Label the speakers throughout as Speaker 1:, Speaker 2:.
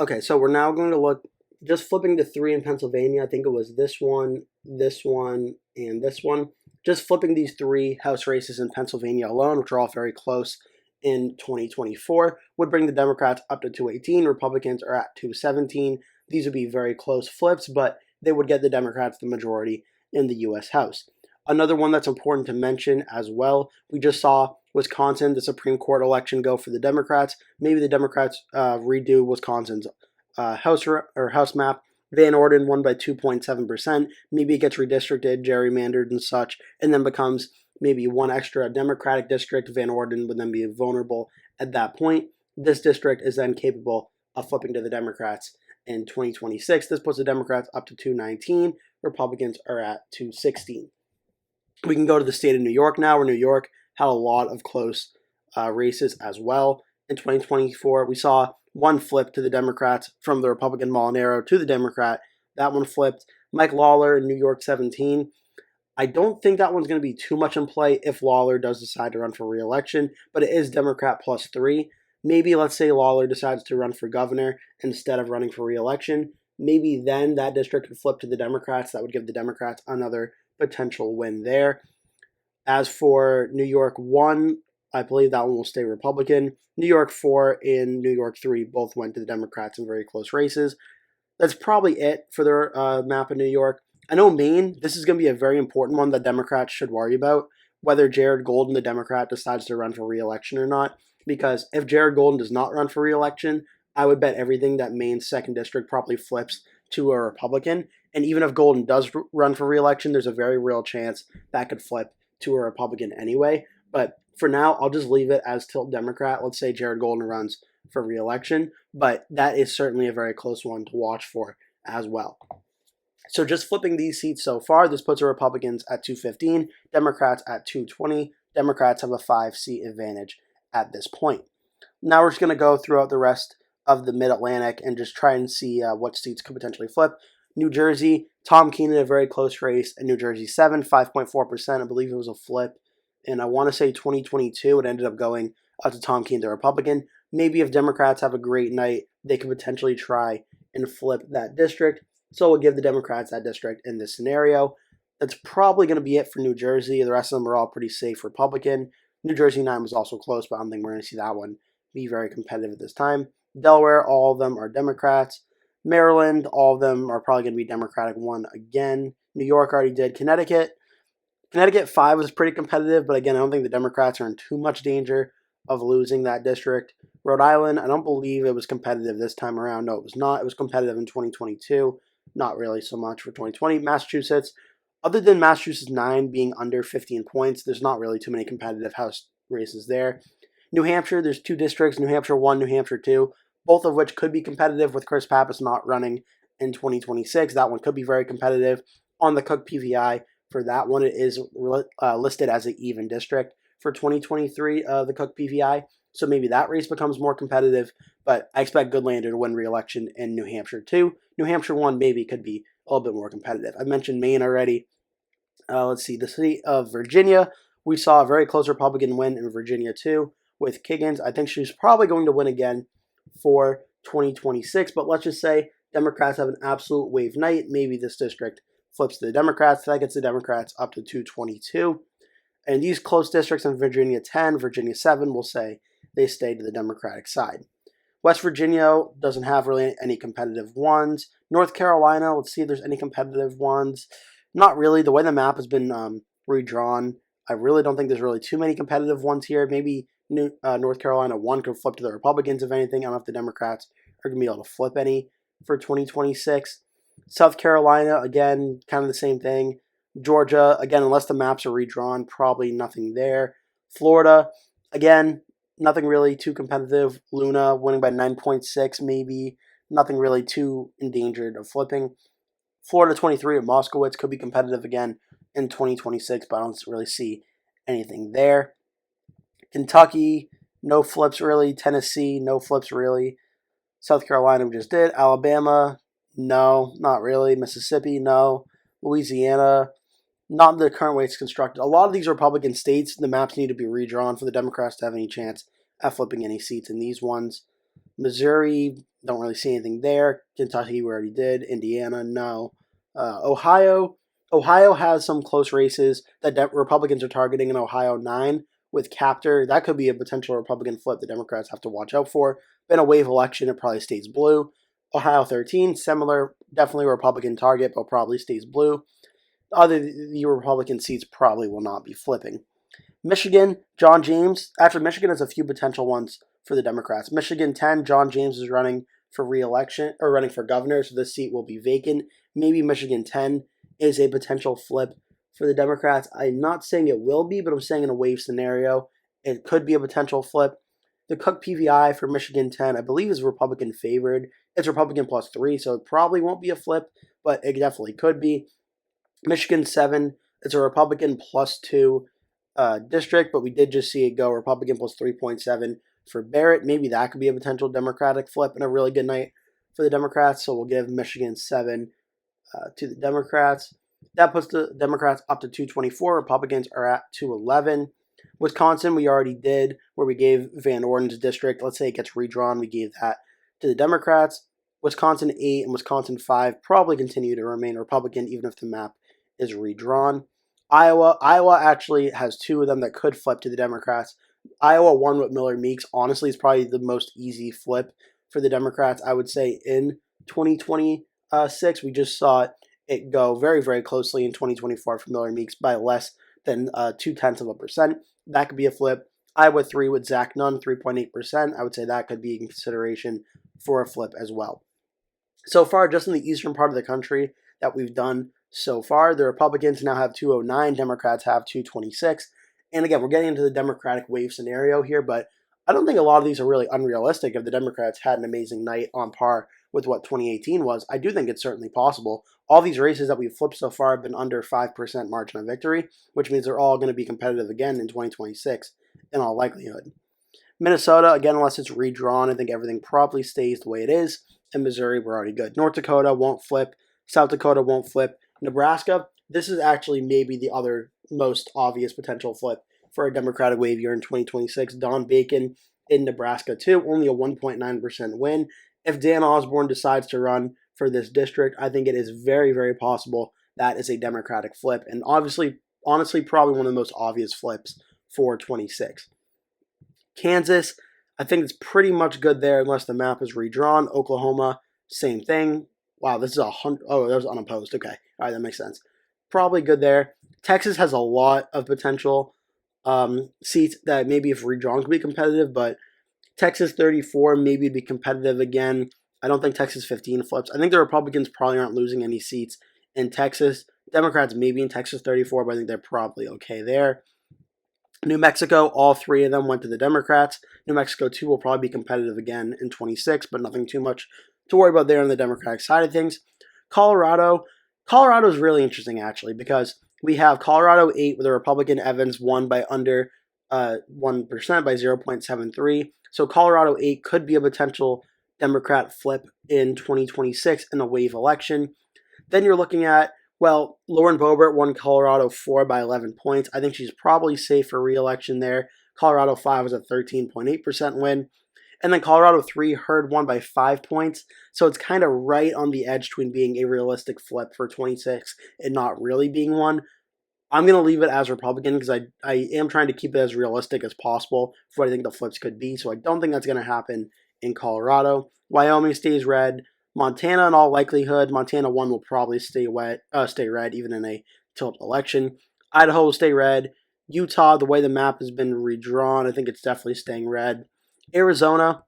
Speaker 1: Okay, so we're now going to look, just flipping to three in Pennsylvania. I think it was this one, and this one. Just flipping these three House races in Pennsylvania alone, which are all very close in 2024, would bring the Democrats up to 218. Republicans are at 217. These would be very close flips, but they would get the Democrats the majority in the U.S. House. Another one that's important to mention as well, we just saw Wisconsin, the Supreme Court election, go for the Democrats. Maybe the Democrats redo Wisconsin's House map. Van Orden won by 2.7%. Maybe it gets redistricted, gerrymandered, and such, and then becomes maybe one extra Democratic district. Van Orden would then be vulnerable at that point. This district is then capable of flipping to the Democrats in 2026. This puts the Democrats up to 219. Republicans are at 216. We can go to the state of New York now, where New York had a lot of close races as well. In 2024, we saw one flip to the Democrats from the Republican Molinaro to the Democrat. That one flipped. Mike Lawler in New York 17. I don't think that one's going to be too much in play if Lawler does decide to run for re-election, but it is Democrat +3. Maybe let's say Lawler decides to run for governor instead of running for re-election. Maybe then that district would flip to the Democrats. That would give the Democrats another potential win there. As for New York 1, I believe that one will stay Republican. New York 4 and New York 3 both went to the Democrats in very close races. That's probably it for their map of New York. I know Maine, this is going to be a very important one that Democrats should worry about, whether Jared Golden, the Democrat, decides to run for re-election or not. Because if Jared Golden does not run for re-election, I would bet everything that Maine's 2nd district probably flips to a Republican. And even if Golden does run for re-election, there's a very real chance that could flip to a Republican anyway. But for now, I'll just leave it as tilt Democrat. Let's say Jared Golden runs for re-election. But that is certainly a very close one to watch for as well. So just flipping these seats so far, this puts the Republicans at 215, Democrats at 220. Democrats have a 5-seat advantage at this point. Now we're just going to go throughout the rest of the Mid-Atlantic and just try and see what seats could potentially flip. New Jersey, Tom Keenan, a very close race in New Jersey 7, 5.4%. I believe it was a flip. And I want to say 2022, it ended up going up to Tom Keenan, the Republican. Maybe if Democrats have a great night, they could potentially try and flip that district. So we'll give the Democrats that district in this scenario. That's probably going to be it for New Jersey. The rest of them are all pretty safe Republican. New Jersey 9 was also close, but I don't think we're going to see that one be very competitive at this time. Delaware, all of them are Democrats. Maryland, all of them are probably going to be Democratic 1 again. New York already did. Connecticut 5 was pretty competitive, but again, I don't think the Democrats are in too much danger of losing that district. Rhode Island, I don't believe it was competitive this time around. No, it was not. It was competitive in 2022. Not really so much for 2020. Massachusetts, other than Massachusetts 9 being under 15 points, there's not really too many competitive House races there. New Hampshire, there's 2 districts, New Hampshire 1, New Hampshire 2, both of which could be competitive with Chris Pappas not running in 2026. That one could be very competitive. On the Cook PVI, for that one, it is listed as an even district for 2023, the Cook PVI. So maybe that race becomes more competitive, but I expect Goodlander to win re-election in New Hampshire 2. New Hampshire 1 maybe could be a little bit more competitive. I mentioned Maine already. Let's see, the city of Virginia. We saw a very close Republican win in Virginia 2 with Kiggins. I think she's probably going to win again for 2026, but let's just say Democrats have an absolute wave night. Maybe this district flips to the Democrats. That gets the Democrats up to 222. And these close districts in Virginia 10, Virginia 7, we'll say they stay to the Democratic side. West Virginia doesn't have really any competitive ones. North Carolina, let's see if there's any competitive ones. Not really. The way the map has been redrawn, I really don't think there's really too many competitive ones here. Maybe North Carolina 1 could flip to the Republicans, if anything. I don't know if the Democrats are going to be able to flip any for 2026. South Carolina, again, kind of the same thing. Georgia, again, unless the maps are redrawn, probably nothing there. Florida, again, nothing really too competitive. Luna winning by 9.6, maybe. Nothing really too endangered of flipping. Florida 23 at Moskowitz could be competitive again in 2026, but I don't really see anything there. Kentucky, no flips really. Tennessee, no flips really. South Carolina, we just did. Alabama, no, not really. Mississippi, no. Louisiana, not in the current way it's constructed. A lot of these Republican states, the maps need to be redrawn for the Democrats to have any chance at flipping any seats in these ones. Missouri, Don't really see anything there. Kentucky, we already did. Indiana, no. Ohio. Ohio has some close races that Republicans are targeting in Ohio 9 with Captor. That could be a potential Republican flip the Democrats have to watch out for. Been a wave election, it probably stays blue. Ohio 13, similar, definitely a Republican target, but probably stays blue. The Republican seats probably will not be flipping. Michigan, John James. Actually, Michigan has a few potential ones for the Democrats. Michigan 10, John James is running for re-election or running for governor, so this seat will be vacant. Maybe Michigan 10 is a potential flip for the Democrats. I'm not saying it will be, but I'm saying in a wave scenario, it could be a potential flip. The Cook PVI for Michigan 10, I believe, is Republican favored. It's Republican +3, so it probably won't be a flip, but it definitely could be. Michigan 7, it's a Republican +2 district, but we did just see it go Republican +3.7 for Barrett. Maybe that could be a potential Democratic flip and a really good night for the Democrats. So we'll give Michigan 7 to the Democrats. That puts the Democrats up to 224. Republicans are at 211. Wisconsin, we already did, where we gave Van Orden's district. Let's say it gets redrawn. We gave that to the Democrats. Wisconsin 8 and Wisconsin 5 probably continue to remain Republican, even if the map is redrawn. Iowa actually has 2 of them that could flip to the Democrats. Iowa 1 with Miller Meeks, honestly, is probably the most easy flip for the Democrats, I would say, in 2026. We just saw it go very, very closely in 2024 for Miller Meeks by less than 0.2%. That could be a flip. Iowa 3 with Zach Nunn, 3.8%. I would say that could be in consideration for a flip as well. So far, just in the eastern part of the country that we've done so far, the Republicans now have 209, Democrats have 226. And again, we're getting into the Democratic wave scenario here, but I don't think a lot of these are really unrealistic. If the Democrats had an amazing night on par with what 2018 was, I do think it's certainly possible. All these races that we've flipped so far have been under 5% margin of victory, which means they're all going to be competitive again in 2026 in all likelihood. Minnesota, again, unless it's redrawn, I think everything probably stays the way it is. And Missouri, we're already good. North Dakota won't flip. South Dakota won't flip. Nebraska, this is actually maybe the other most obvious potential flip for a Democratic wave year in 2026. Don Bacon in Nebraska, too. Only a 1.9% win. If Dan Osborne decides to run for this district, I think it is very, very possible that is a Democratic flip. And obviously, honestly, probably one of the most obvious flips for 26. Kansas, I think it's pretty much good there unless the map is redrawn. Oklahoma, same thing. Wow, this is 100. Oh, that was unopposed. Okay. All right, that makes sense. Probably good there. Texas has a lot of potential seats that maybe if redrawn could be competitive, but Texas 34 maybe be competitive again. I don't think Texas 15 flips. I think the Republicans probably aren't losing any seats in Texas. Democrats maybe in Texas 34, but I think they're probably okay there. New Mexico, all 3 of them went to the Democrats. New Mexico 2 will probably be competitive again in 26, but nothing too much to worry about there on the Democratic side of things. Colorado is really interesting, actually, because we have Colorado 8 with a Republican Evans won by under 1% by 0.73. So Colorado 8 could be a potential Democrat flip in 2026 in a wave election. Then you're looking at, well, Lauren Boebert won Colorado 4 by 11 points. I think she's probably safe for re-election there. Colorado 5 was a 13.8% win. And then Colorado 3, Hurd won by 5 points. So it's kind of right on the edge between being a realistic flip for 26 and not really being one. I'm going to leave it as Republican because I am trying to keep it as realistic as possible for what I think the flips could be. So I don't think that's going to happen in Colorado. Wyoming stays red. Montana, in all likelihood, Montana 1 will probably stay red, even in a tilt election. Idaho will stay red. Utah, the way the map has been redrawn, I think it's definitely staying red. Arizona,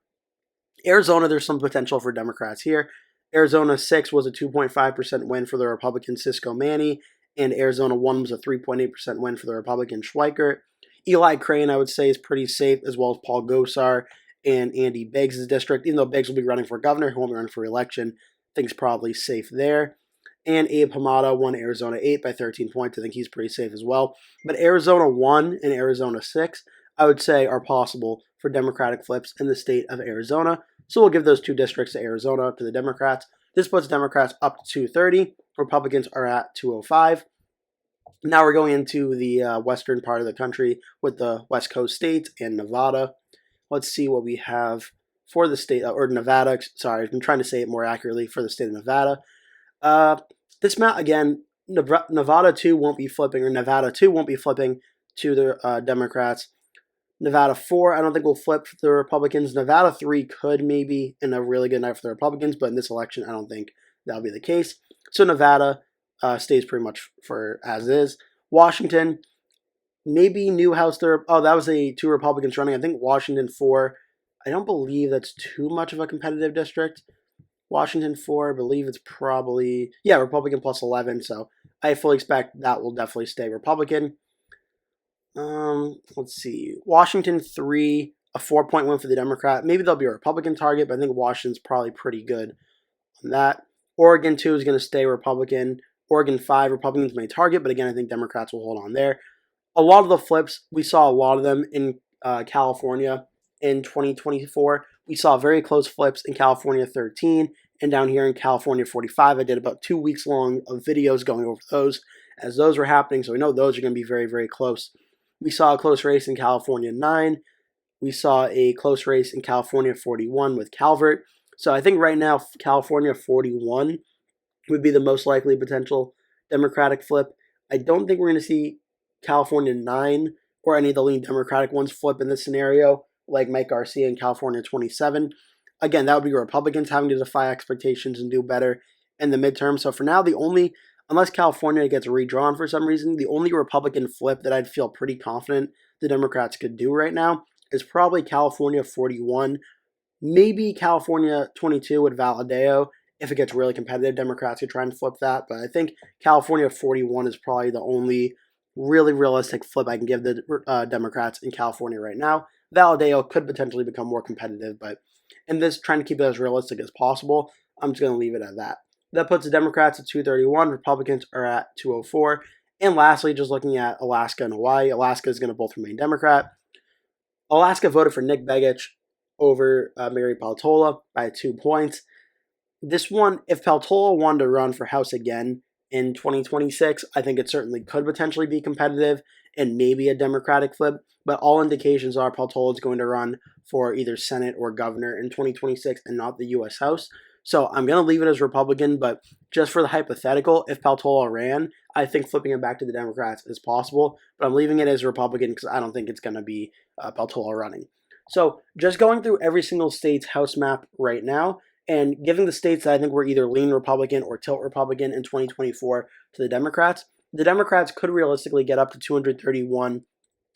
Speaker 1: there's some potential for Democrats here. Arizona 6 was a 2.5% win for the Republican Cisco Manny, and Arizona 1 was a 3.8% win for the Republican Schweikert. Eli Crane, I would say, is pretty safe, as well as Paul Gosar and Andy Biggs' district. Even though Biggs will be running for governor, he won't be running for re-election. I think he's probably safe there. And Abe Hamada won Arizona 8 by 13 points. I think he's pretty safe as well. But Arizona 1 and Arizona 6, I would say, are possible for Democratic flips in the state of Arizona. So we'll give those 2 districts to Arizona, to the Democrats. This puts Democrats up to 230. Republicans are at 205. Now we're going into the western part of the country with the West Coast states and Nevada. Let's see what we have for the state, or Nevada, sorry, I've been trying to say it more accurately, for the state of Nevada. This map, again, Nevada 2 won't be flipping, or Nevada 2 won't be flipping to the Democrats. Nevada 4, I don't think will flip for the Republicans. Nevada 3 could maybe in a really good night for the Republicans, but in this election, I don't think that'll be the case. So Nevada stays pretty much for as is. Washington, maybe new House there. Oh, that was 2 Republicans running. I think Washington 4. I don't believe that's too much of a competitive district. Washington 4, I believe it's probably, yeah, Republican plus 11. So I fully expect that will definitely stay Republican. Let's see. Washington 3, a 4-point win for the Democrat. Maybe there'll be a Republican target, but I think Washington's probably pretty good on that. Oregon 2 is going to stay Republican. Oregon 5, Republicans may target, but again, I think Democrats will hold on there. A lot of the flips, we saw a lot of them in California in 2024. We saw very close flips in California 13 and down here in California 45. I did about 2 weeks long of videos going over those as those were happening, so we know those are going to be very, very close. We saw a close race in California 9. We saw a close race in California 41 with Calvert. So I think right now California 41 would be the most likely potential Democratic flip. I don't think we're going to see California 9 or any of the lean Democratic ones flip in this scenario, like Mike Garcia in California 27. Again, that would be Republicans having to defy expectations and do better in the midterm. So for now, unless California gets redrawn for some reason, the only Republican flip that I'd feel pretty confident the Democrats could do right now is probably California 41, maybe California 22 with Valadeo. If it gets really competitive, Democrats could try and flip that. But I think California 41 is probably the only really realistic flip I can give the Democrats in California right now. Valadeo could potentially become more competitive, but in this, trying to keep it as realistic as possible, I'm just going to leave it at that. That puts the Democrats at 231. Republicans are at 204. And lastly, just looking at Alaska and Hawaii, Alaska is going to both remain Democrat. Alaska voted for Nick Begich over Mary Peltola by 2 points. This one, if Peltola wanted to run for House again in 2026, I think it certainly could potentially be competitive and maybe a Democratic flip. But all indications are Peltola is going to run for either Senate or governor in 2026 and not the U.S. House. So I'm going to leave it as Republican, but just for the hypothetical, if Peltola ran, I think flipping it back to the Democrats is possible. But I'm leaving it as Republican because I don't think it's going to be Peltola running. So just going through every single state's House map right now, and giving the states that I think were either lean Republican or tilt Republican in 2024 to the Democrats could realistically get up to 231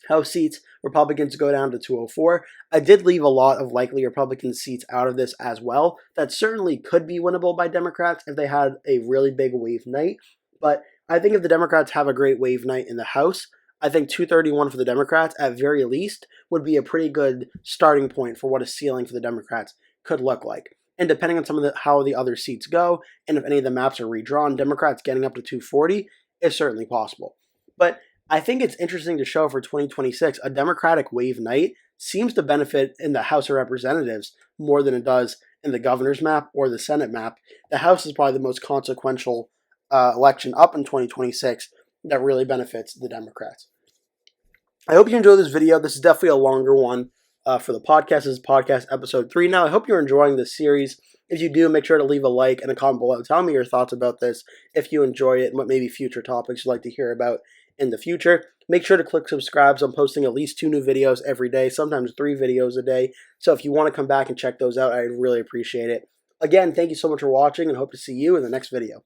Speaker 1: House seats. Republicans go down to 204. I did leave a lot of likely Republican seats out of this as well. That certainly could be winnable by Democrats if they had a really big wave night. But I think if the Democrats have a great wave night in the House, I think 231 for the Democrats at very least would be a pretty good starting point for what a ceiling for the Democrats could look like. And depending on how the other seats go, and if any of the maps are redrawn, Democrats getting up to 240 is certainly possible. But I think it's interesting to show for 2026, a Democratic wave night seems to benefit in the House of Representatives more than it does in the governor's map or the Senate map. The House is probably the most consequential election up in 2026 that really benefits the Democrats. I hope you enjoyed this video. This is definitely a longer one for the podcast. This is podcast episode 3 now. I hope you're enjoying this series. If you do, make sure to leave a like and a comment below. Tell me your thoughts about this, if you enjoy it, and what maybe future topics you'd like to hear about in the future. Make sure to click subscribe. So I'm posting at least 2 new videos every day, sometimes 3 videos a day. So if you want to come back and check those out, I'd really appreciate it. Again, thank you so much for watching and hope to see you in the next video.